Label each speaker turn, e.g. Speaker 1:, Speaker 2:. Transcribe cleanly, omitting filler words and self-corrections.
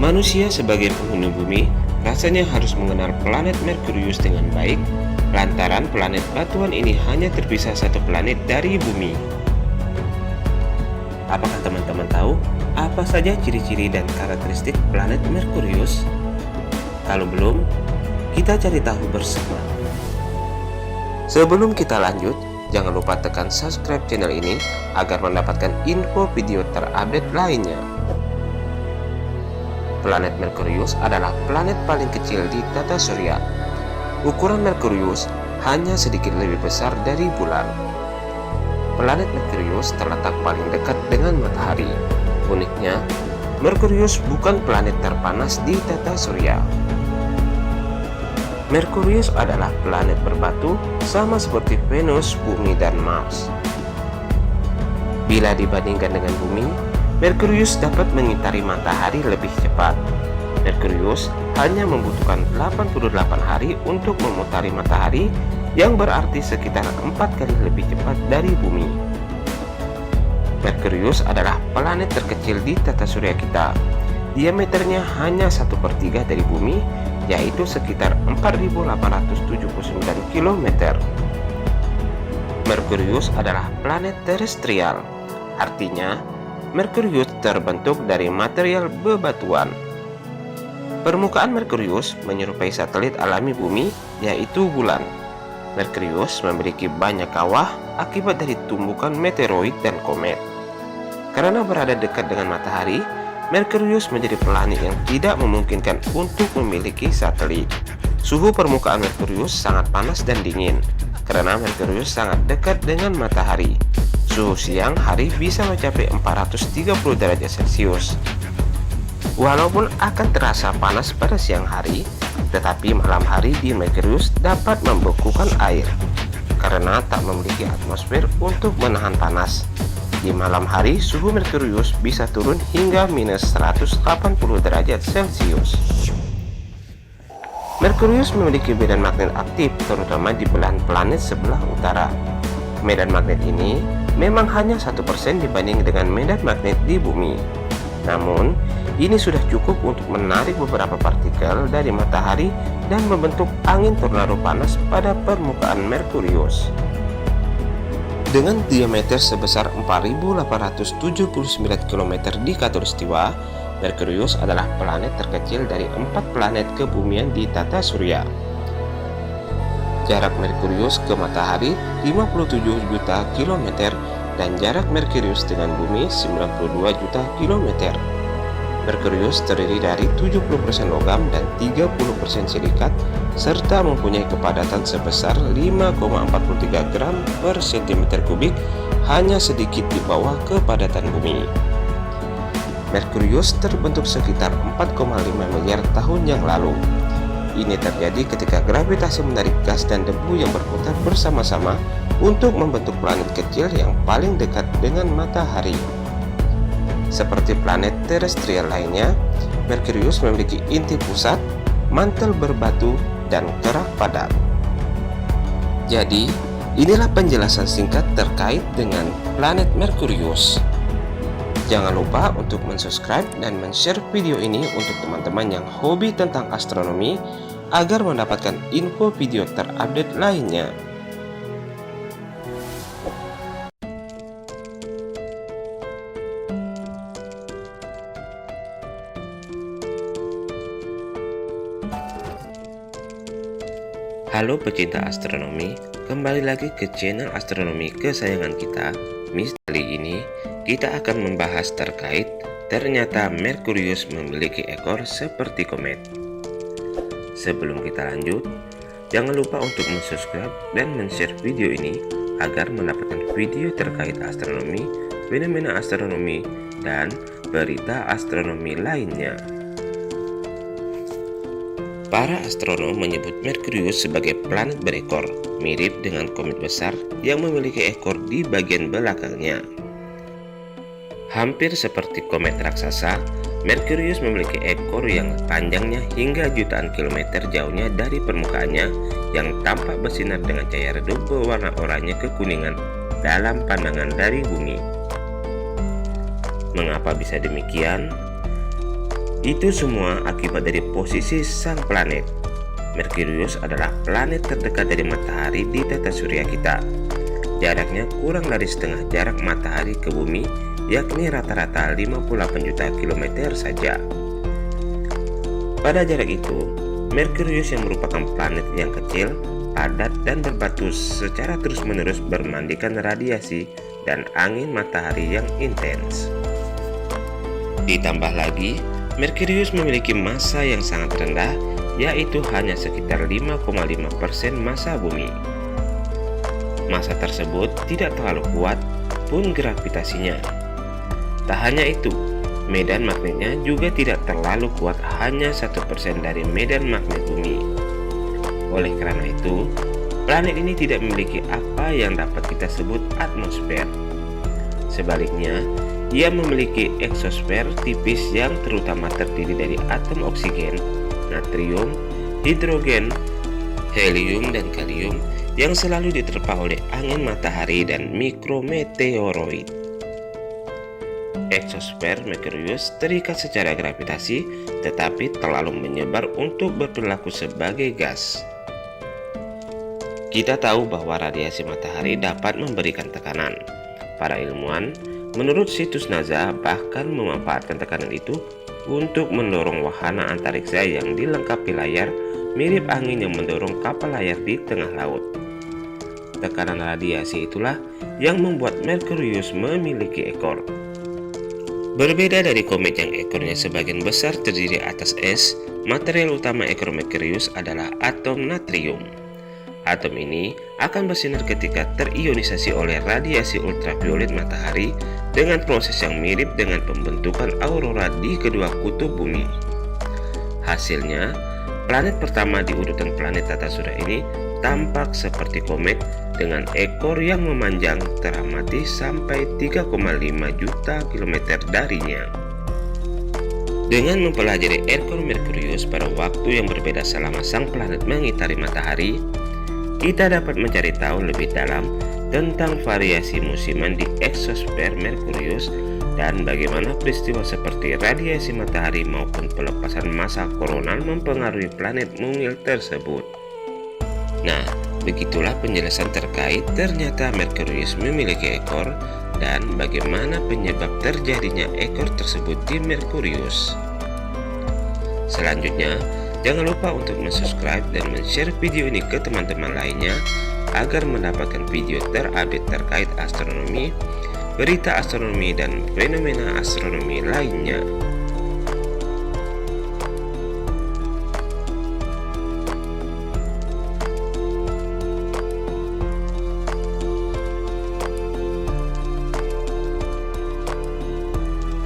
Speaker 1: Manusia sebagai penghuni bumi rasanya harus mengenal planet Merkurius dengan baik, lantaran planet batuan ini hanya terpisah satu planet dari bumi. Apakah teman-teman tahu apa saja ciri-ciri dan karakteristik planet Merkurius? Kalau belum, kita cari tahu bersama. Sebelum kita lanjut, jangan lupa tekan subscribe channel ini agar mendapatkan info video terupdate lainnya. Planet Merkurius adalah planet paling kecil di tata surya. Ukuran Merkurius hanya sedikit lebih besar dari bulan. Planet Merkurius terletak paling dekat dengan matahari. Uniknya, Merkurius bukan planet terpanas di tata surya. Merkurius adalah planet berbatu sama seperti Venus, Bumi, dan Mars. Bila dibandingkan dengan Bumi, Merkurius dapat mengitari matahari lebih cepat. Merkurius hanya membutuhkan 88 hari untuk memutari matahari, yang berarti sekitar 4 kali lebih cepat dari Bumi. Merkurius adalah planet terkecil di tata surya kita. Diameternya hanya 1/3 dari Bumi, yaitu sekitar 4.879 km. Merkurius adalah planet terestrial, artinya Merkurius terbentuk dari material bebatuan. Permukaan Merkurius menyerupai satelit alami Bumi, yaitu bulan. Merkurius memiliki banyak kawah akibat dari tumbukan meteoroid dan komet. Karena berada dekat dengan matahari, Merkurius menjadi planet yang tidak memungkinkan untuk memiliki satelit. Suhu permukaan Merkurius sangat panas dan dingin, karena Merkurius sangat dekat dengan matahari. Suhu siang hari bisa mencapai 430 derajat Celcius. Walaupun akan terasa panas pada siang hari, tetapi malam hari di Merkurius dapat membekukan air, karena tak memiliki atmosfer untuk menahan panas. Di malam hari, suhu Merkurius bisa turun hingga minus 180 derajat Celcius. Merkurius memiliki medan magnet aktif, terutama di belahan planet sebelah utara. Medan magnet ini memang hanya 1% dibanding dengan medan magnet di Bumi. Namun, ini sudah cukup untuk menarik beberapa partikel dari matahari dan membentuk angin tornado panas pada permukaan Merkurius. Dengan diameter sebesar 4.879 km di khatulistiwa, Merkurius adalah planet terkecil dari 4 planet kebumian di tata surya. Jarak Merkurius ke matahari 57 juta kilometer dan jarak Merkurius dengan bumi 92 juta kilometer. Merkurius terdiri dari 70% logam dan 30% silikat, serta mempunyai kepadatan sebesar 5,43 gram per cm kubik, hanya sedikit di bawah kepadatan bumi. Merkurius terbentuk sekitar 4,5 miliar tahun yang lalu. Ini terjadi ketika gravitasi menarik gas dan debu yang berputar bersama-sama untuk membentuk planet kecil yang paling dekat dengan matahari. Seperti planet terestrial lainnya, Merkurius memiliki inti pusat, mantel berbatu, dan kerak padat. Jadi, inilah penjelasan singkat terkait dengan planet Merkurius. Jangan lupa untuk mensubscribe dan men-share video ini untuk teman-teman yang hobi tentang astronomi agar mendapatkan info video terupdate lainnya. Halo pecinta astronomi, kembali lagi ke channel astronomi kesayangan kita. Kali ini kita akan membahas terkait ternyata Merkurius memiliki ekor seperti komet. Sebelum kita lanjut, jangan lupa untuk subscribe dan share video ini agar mendapatkan video terkait astronomi, fenomena astronomi, dan berita astronomi lainnya. Para astronom menyebut Merkurius sebagai planet berekor, mirip dengan komet besar yang memiliki ekor di bagian belakangnya. Hampir seperti komet raksasa, Merkurius memiliki ekor yang panjangnya hingga jutaan kilometer jauhnya dari permukaannya, yang tampak bersinar dengan cahaya redup berwarna oranye kekuningan dalam pandangan dari bumi. Mengapa bisa demikian? Itu semua akibat dari posisi sang planet. Merkurius adalah planet terdekat dari matahari di tata surya kita. Jaraknya kurang dari setengah jarak matahari ke bumi, yakni rata-rata 58 juta kilometer saja. Pada jarak itu, Merkurius yang merupakan planet yang kecil, padat dan berbatu secara terus-menerus bermandikan radiasi dan angin matahari yang intens. Ditambah lagi, Merkurius memiliki massa yang sangat rendah, yaitu hanya sekitar 5,5% massa bumi. Massa tersebut tidak terlalu kuat pun gravitasinya. Tak hanya itu, medan magnetnya juga tidak terlalu kuat, hanya 1% dari medan magnet bumi. Oleh karena itu, planet ini tidak memiliki apa yang dapat kita sebut atmosfer. Sebaliknya, ia memiliki eksosfer tipis yang terutama terdiri dari atom oksigen, natrium, hidrogen, helium, dan kalium yang selalu diterpa oleh angin matahari dan mikrometeoroid. Eksosfer Merkurius terikat secara gravitasi tetapi terlalu menyebar untuk berperilaku sebagai gas. Kita tahu bahwa radiasi matahari dapat memberikan tekanan. Para ilmuwan, menurut situs NASA, bahkan memanfaatkan tekanan itu untuk mendorong wahana antariksa yang dilengkapi layar mirip angin yang mendorong kapal layar di tengah laut. Tekanan radiasi itulah yang membuat Merkurius memiliki ekor. Berbeda dari komet yang ekornya sebagian besar terdiri atas es, material utama ekor Merkurius adalah atom natrium. Atom ini akan bersinar ketika terionisasi oleh radiasi ultraviolet matahari dengan proses yang mirip dengan pembentukan aurora di kedua kutub bumi. Hasilnya, planet pertama di urutan planet tata surya ini tampak seperti komet dengan ekor yang memanjang teramati sampai 3,5 juta kilometer darinya. Dengan mempelajari ekor Merkurius pada waktu yang berbeda selama sang planet mengitari matahari, kita dapat mencari tahu lebih dalam tentang variasi musiman di eksosfer Merkurius dan bagaimana peristiwa seperti radiasi matahari maupun pelepasan massa koronal mempengaruhi planet mungil tersebut. Nah, begitulah penjelasan terkait ternyata Merkurius memiliki ekor dan bagaimana penyebab terjadinya ekor tersebut di Merkurius. Selanjutnya, jangan lupa untuk subscribe dan share video ini ke teman-teman lainnya agar mendapatkan video terupdate terkait astronomi, berita astronomi, dan fenomena astronomi lainnya.